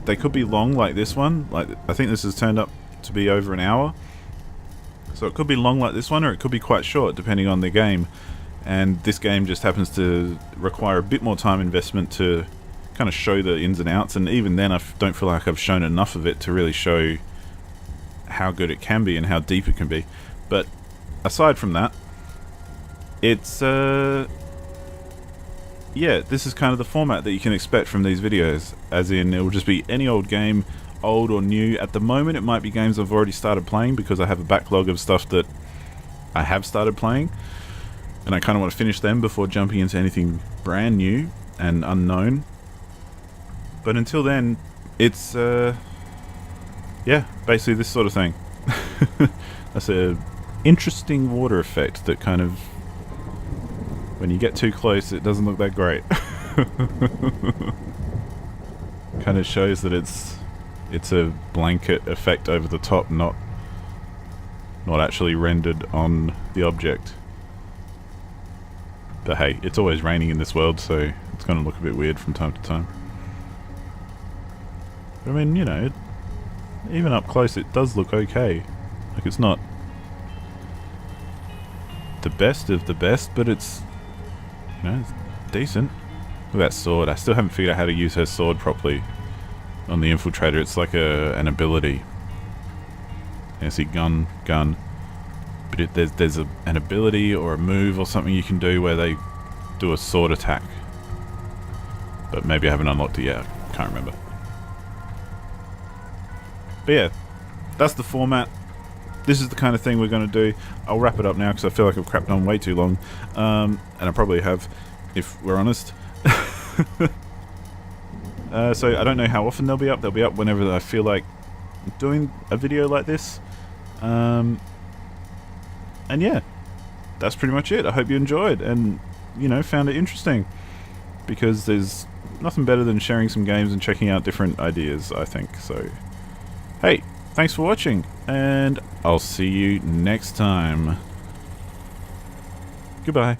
they could be long like this one. Like, I think this has turned up to be over an hour, so it could be long like this one, or it could be quite short depending on the game. And this game just happens to require a bit more time investment to kind of show the ins and outs, and even then I don't feel like I've shown enough of it to really show how good it can be and how deep it can be. But aside from that, it's yeah, this is kind of the format that you can expect from these videos, as in it will just be any old game, old or new. At the moment it might be games I've already started playing, because I have a backlog of stuff that I have started playing, and I kind of want to finish them before jumping into anything brand new and unknown. But until then, it's yeah, basically this sort of thing. That's a interesting water effect that kind of, when you get too close, it doesn't look that great. Kind of shows that it's a blanket effect over the top, not actually rendered on the object. But hey, it's always raining in this world, so it's going to look a bit weird from time to time. But I mean, you know, even up close it does look okay. Like, it's not the best of the best, but it's, you know, it's decent. Look at that sword. I still haven't figured out how to use her sword properly on the infiltrator. It's like an ability. Yeah, see, gun. But there's an ability or a move or something you can do where they do a sword attack. But maybe I haven't unlocked it yet. Can't remember. But yeah, that's the format. This is the kind of thing we're going to do. I'll wrap it up now because I feel like I've crapped on way too long. And I probably have, if we're honest. So I don't know how often they'll be up. They'll be up whenever I feel like doing a video like this. And yeah, that's pretty much it. I hope you enjoyed and, you know, found it interesting, because there's nothing better than sharing some games and checking out different ideas, I think. So hey, thanks for watching, and I'll see you next time. Goodbye.